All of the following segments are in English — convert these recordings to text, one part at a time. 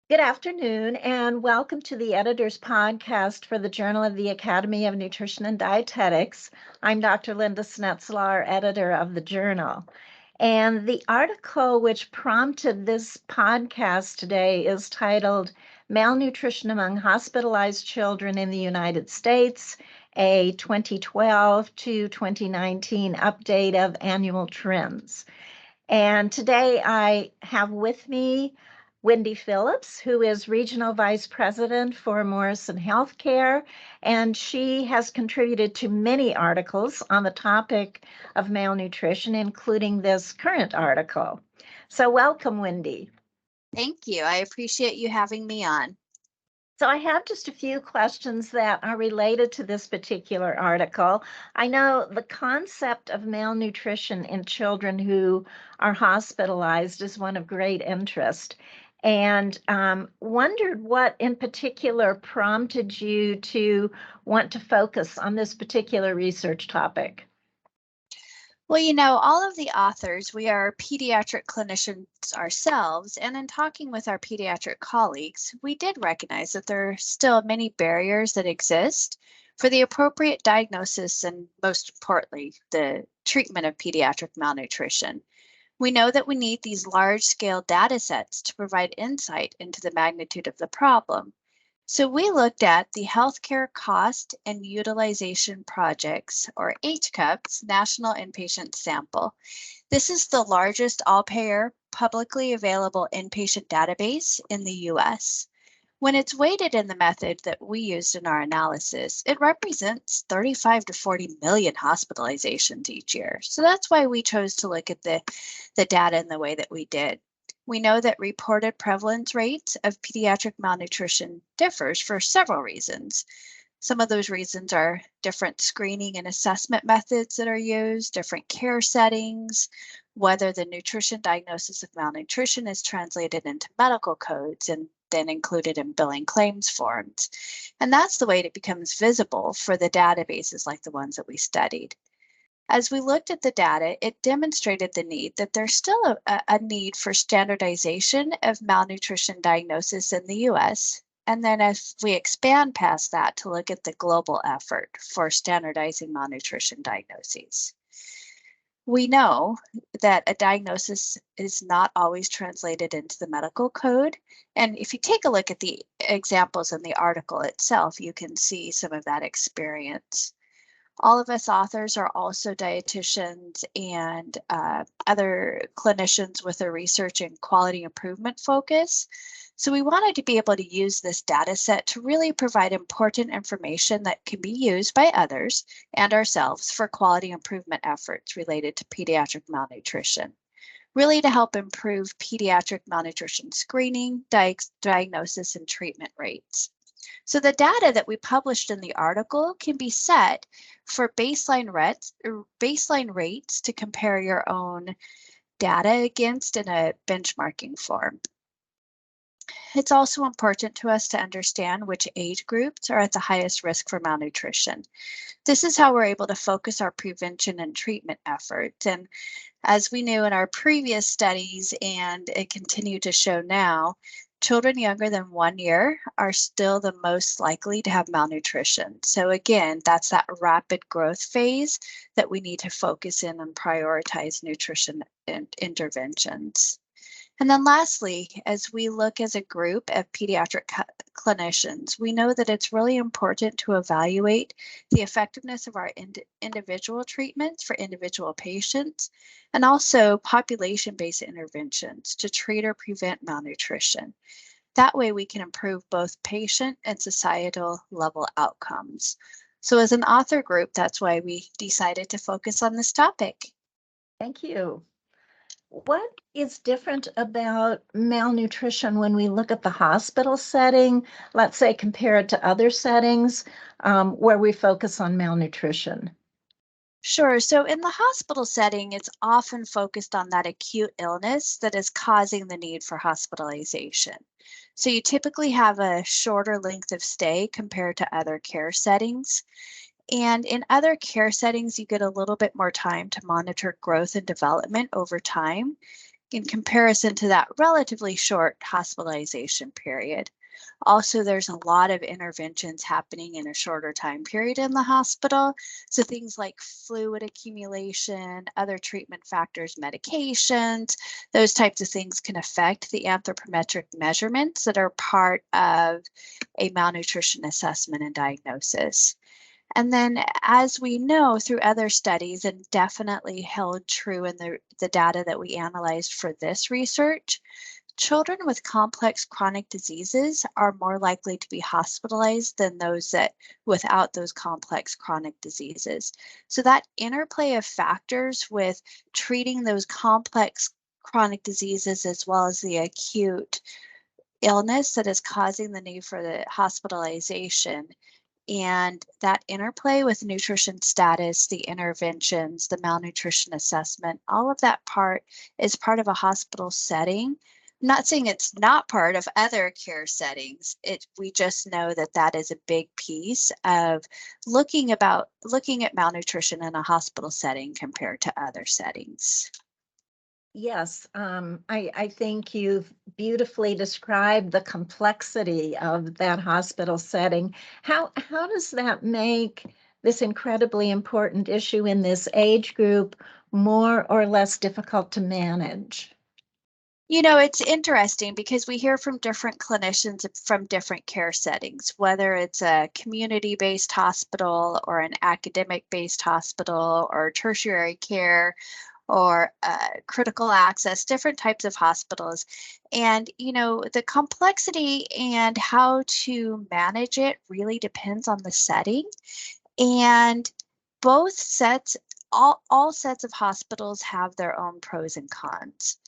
Good afternoon, and welcome to the Editor's Podcast for the Journal of the Academy of Nutrition and Dietetics. I'm Dr. Linda Snetselaar, editor of the journal. And the article which prompted this podcast today is titled Malnutrition Among Hospitalized Children in the United States, a 2012 to 2019 update of annual trends. And today I have with me Wendy Phillips, who is Regional Vice President for Morrison Healthcare, and she has contributed to many articles on the topic of malnutrition, including this current article. So welcome, Wendy. Thank you. I appreciate you having me on. So I have just a few questions that are related to this particular article. I know the concept of malnutrition in children who are hospitalized is one of great interest, and wondered what in particular prompted you to want to focus on this particular research topic. Well, all of the authors, we are pediatric clinicians ourselves, and in talking with our pediatric colleagues, we did recognize that there are still many barriers that exist for the appropriate diagnosis and, most importantly, the treatment of pediatric malnutrition. We know that we need these large-scale data sets to provide insight into the magnitude of the problem. So we looked at the Healthcare Cost and Utilization Projects, or HCUPS, National Inpatient Sample. This is the largest all-payer, publicly available inpatient database in the US. When it's weighted in the method that we used in our analysis, it represents 35 to 40 million hospitalizations each year. So that's why we chose to look at the data in the way that we did. We know that reported prevalence rates of pediatric malnutrition differs for several reasons. Some of those reasons are different screening and assessment methods that are used, different care settings, whether the nutrition diagnosis of malnutrition is translated into medical codes and then included in billing claims forms. And that's the way it becomes visible for the databases like the ones that we studied. As we looked at the data, it demonstrated the need that there's still a need for standardization of malnutrition diagnosis in the US. And then as we expand past that to look at the global effort for standardizing malnutrition diagnoses. We know that a diagnosis is not always translated into the medical code. And if you take a look at the examples in the article itself, you can see some of that experience. All of us authors are also dietitians and other clinicians with a research and quality improvement focus. So we wanted to be able to use this data set to really provide important information that can be used by others and ourselves for quality improvement efforts related to pediatric malnutrition, really to help improve pediatric malnutrition screening, diagnosis, and treatment rates. So the data that we published in the article can be set for baseline rates to compare your own data against in a benchmarking form. It's also important to us to understand which age groups are at the highest risk for malnutrition. This is how we're able to focus our prevention and treatment efforts. And as we knew in our previous studies, and it continue to show now, children younger than 1 year are still the most likely to have malnutrition. So again, that's that rapid growth phase that we need to focus in and prioritize nutrition interventions. And then lastly, as we look as a group of pediatric clinicians, we know that it's really important to evaluate the effectiveness of our individual treatments for individual patients, and also population-based interventions to treat or prevent malnutrition. That way we can improve both patient and societal level outcomes. So as an author group, that's why we decided to focus on this topic. Thank you. What is different about malnutrition when we look at the hospital setting, let's say compared to other settings where we focus on malnutrition? Sure. So in the hospital setting, it's often focused on that acute illness that is causing the need for hospitalization. So you typically have a shorter length of stay compared to other care settings. And in other care settings, you get a little bit more time to monitor growth and development over time. in comparison to that relatively short hospitalization period. Also, there's a lot of interventions happening in a shorter time period in the hospital. So things like fluid accumulation, other treatment factors, medications, those types of things can affect the anthropometric measurements that are part of a malnutrition assessment and diagnosis. And then, as we know through other studies, and definitely held true in the data that we analyzed for this research, children with complex chronic diseases are more likely to be hospitalized than those that without those complex chronic diseases. So that interplay of factors with treating those complex chronic diseases as well as the acute illness that is causing the need for the hospitalization, and that interplay with nutrition status, the interventions, the malnutrition assessment, all of that part is part of a hospital setting. I'm not saying it's not part of other care settings. We just know that that is a big piece of looking at malnutrition in a hospital setting compared to other settings. Yes, I think you've beautifully described the complexity of that hospital setting. How does that make this incredibly important issue in this age group more or less difficult to manage? You know, it's interesting because we hear from different clinicians from different care settings, whether it's a community-based hospital or an academic-based hospital or tertiary care or critical access, different types of hospitals. And, you know, the complexity and how to manage it really depends on the setting. And both sets, all sets of hospitals have their own pros and cons.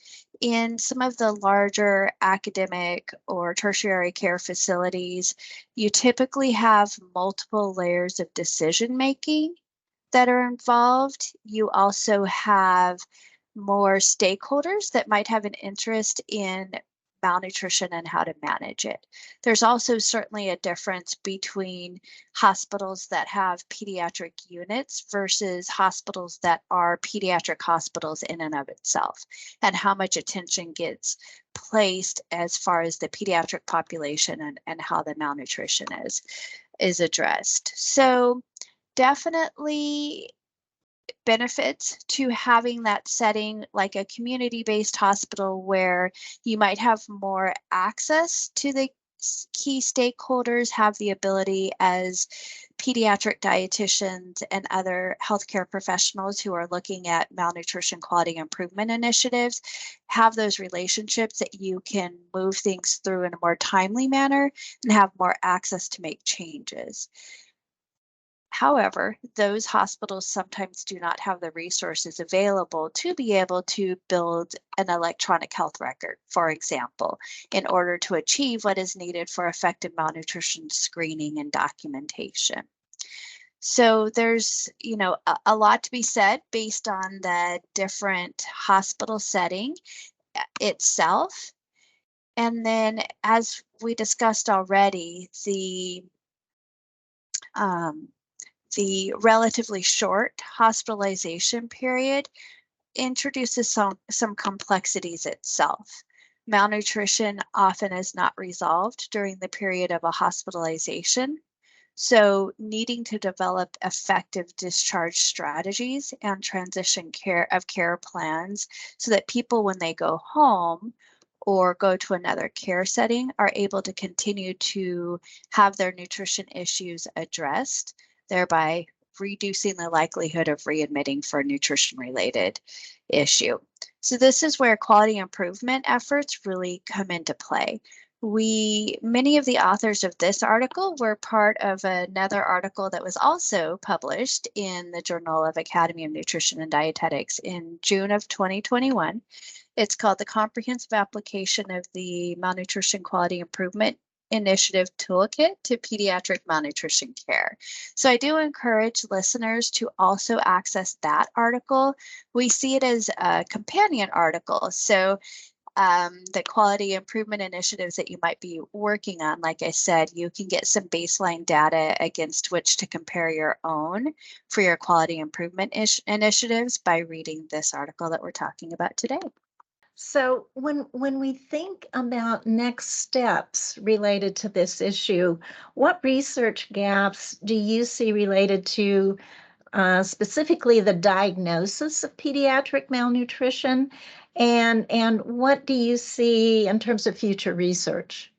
In some of the larger academic or tertiary care facilities, you typically have multiple layers of decision making that are involved. You also have more stakeholders that might have an interest in malnutrition and how to manage it. There's also certainly a difference between hospitals that have pediatric units versus hospitals that are pediatric hospitals in and of itself, and how much attention gets placed as far as the pediatric population and how the malnutrition is addressed. So definitely benefits to having that setting like a community-based hospital where you might have more access to the key stakeholders, have the ability as pediatric dietitians and other healthcare professionals who are looking at malnutrition quality improvement initiatives, have those relationships that you can move things through in a more timely manner and have more access to make changes. However, those hospitals sometimes do not have the resources available to be able to build an electronic health record, for example, in order to achieve what is needed for effective malnutrition screening and documentation. So there's, you know, a lot to be said based on the different hospital setting itself. And then, as we discussed already, the relatively short hospitalization period introduces some complexities itself. Malnutrition often is not resolved during the period of a hospitalization, so needing to develop effective discharge strategies and transition care plans so that people, when they go home or go to another care setting, are able to continue to have their nutrition issues addressed, thereby reducing the likelihood of readmitting for a nutrition-related issue. So this is where quality improvement efforts really come into play. Many of the authors of this article were part of another article that was also published in the Journal of Academy of Nutrition and Dietetics in June of 2021. It's called the Comprehensive Application of the Malnutrition Quality Improvement Initiative Toolkit to Pediatric Malnutrition Care. So I do encourage listeners to also access that article. We see it as a companion article. So the quality improvement initiatives that you might be working on, like I said, you can get some baseline data against which to compare your own for your quality improvement initiatives by reading this article that we're talking about today. So when we think about next steps related to this issue, what research gaps do you see related to specifically the diagnosis of pediatric malnutrition, and what do you see in terms of future research?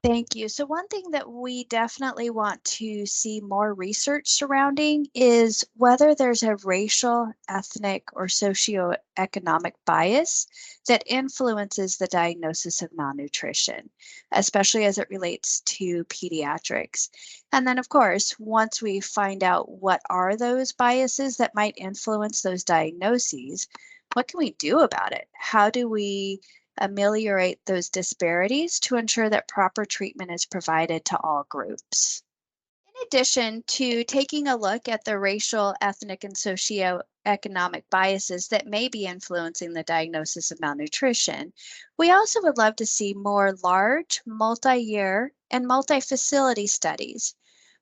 Thank you. So one thing that we definitely want to see more research surrounding is whether there's a racial, ethnic, or socioeconomic bias that influences the diagnosis of malnutrition, especially as it relates to pediatrics. And then, of course, once we find out what are those biases that might influence those diagnoses, what can we do about it? How do we ameliorate those disparities to ensure that proper treatment is provided to all groups? In addition to taking a look at the racial, ethnic, and socioeconomic biases that may be influencing the diagnosis of malnutrition, we also would love to see more large, multi-year, and multi-facility studies.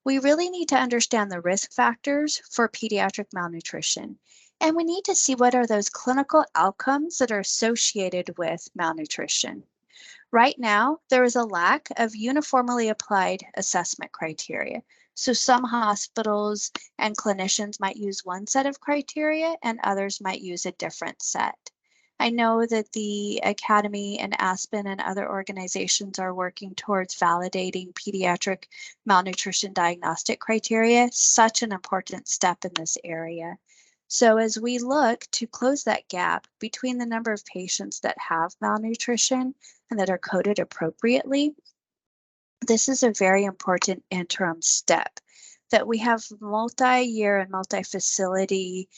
We really need to understand the risk factors for pediatric malnutrition, and we need to see what are those clinical outcomes that are associated with malnutrition. Right now, there is a lack of uniformly applied assessment criteria. So some hospitals and clinicians might use one set of criteria and others might use a different set. I know that the Academy and FASPEN and other organizations are working towards validating pediatric malnutrition diagnostic criteria, such an important step in this area. So as we look to close that gap between the number of patients that have malnutrition and that are coded appropriately, this is a very important interim step, that we have multi-year and multi-facility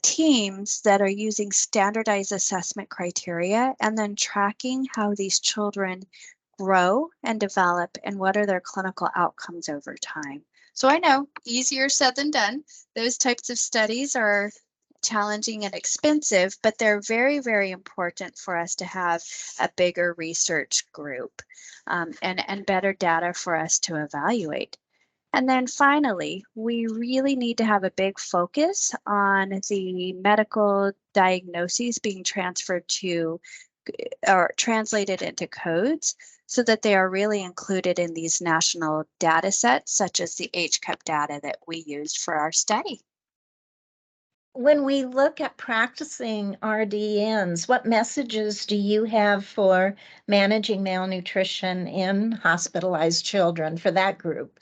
teams that are using standardized assessment criteria and then tracking how these children grow and develop and what are their clinical outcomes over time. So I know, easier said than done. Those types of studies are challenging and expensive, but they're very, very important for us to have a bigger research group and better data for us to evaluate. And then finally, we really need to have a big focus on the medical diagnoses being transferred to or translated into codes so that they are really included in these national data sets, such as the HCUP data that we used for our study. When we look at practicing RDNs, what messages do you have for managing malnutrition in hospitalized children for that group?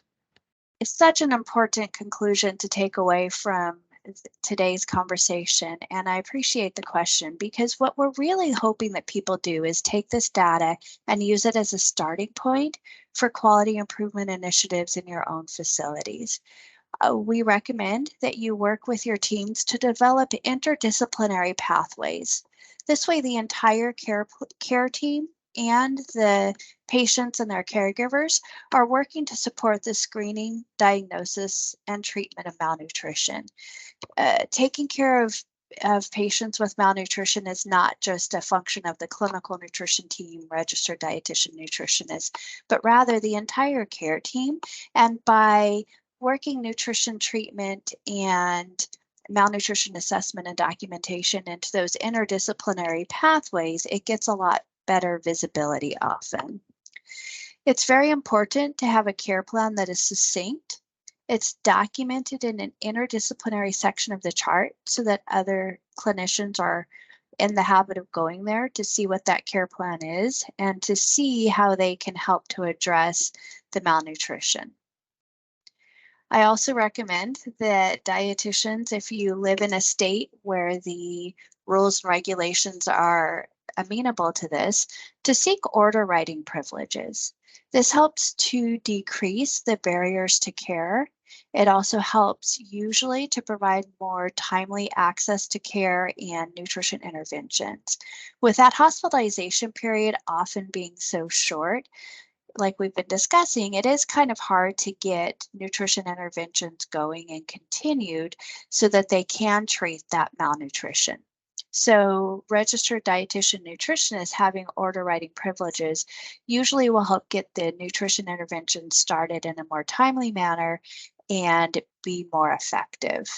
It's such an important conclusion to take away from today's conversation. And I appreciate the question because what we're really hoping that people do is take this data and use it as a starting point for quality improvement initiatives in your own facilities. We recommend that you work with your teams to develop interdisciplinary pathways. This way, the entire care team and the patients and their caregivers are working to support the screening, diagnosis, and treatment of malnutrition. Taking care of patients with malnutrition is not just a function of the clinical nutrition team, registered dietitian nutritionist, but rather the entire care team. And by working nutrition treatment and malnutrition assessment and documentation into those interdisciplinary pathways, it gets a lot better visibility often. It's very important to have a care plan that is succinct. It's documented in an interdisciplinary section of the chart so that other clinicians are in the habit of going there to see what that care plan is and to see how they can help to address the malnutrition. I also recommend that dietitians, if you live in a state where the rules and regulations are amenable to this, to seek order writing privileges. This helps to decrease the barriers to care. It also helps usually to provide more timely access to care and nutrition interventions. With that hospitalization period often being so short, like we've been discussing, it is kind of hard to get nutrition interventions going and continued so that they can treat that malnutrition. So registered dietitian nutritionists having order writing privileges usually will help get the nutrition intervention started in a more timely manner and be more effective.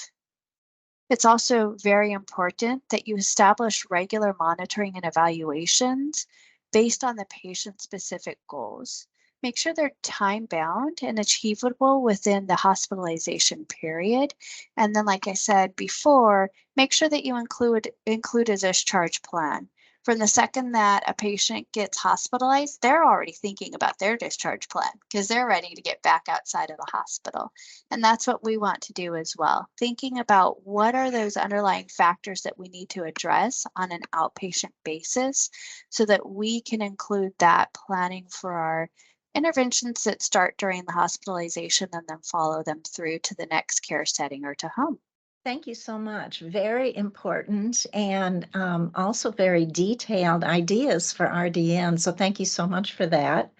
It's also very important that you establish regular monitoring and evaluations based on the patient-specific goals. Make sure they're time-bound and achievable within the hospitalization period. And then, like I said before, make sure that you include a discharge plan. From the second that a patient gets hospitalized, they're already thinking about their discharge plan because they're ready to get back outside of the hospital. And that's what we want to do as well. Thinking about what are those underlying factors that we need to address on an outpatient basis so that we can include that planning for our interventions that start during the hospitalization and then follow them through to the next care setting or to home. Thank you so much. Very important and also very detailed ideas for RDN. So thank you so much for that.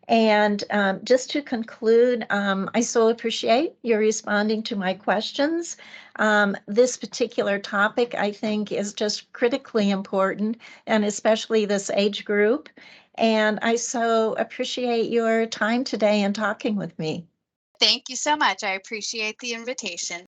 And just to conclude, I so appreciate your responding to my questions. This particular topic, I think, is just critically important, and especially this age group. And I so appreciate your time today and talking with me. Thank you so much. I appreciate the invitation.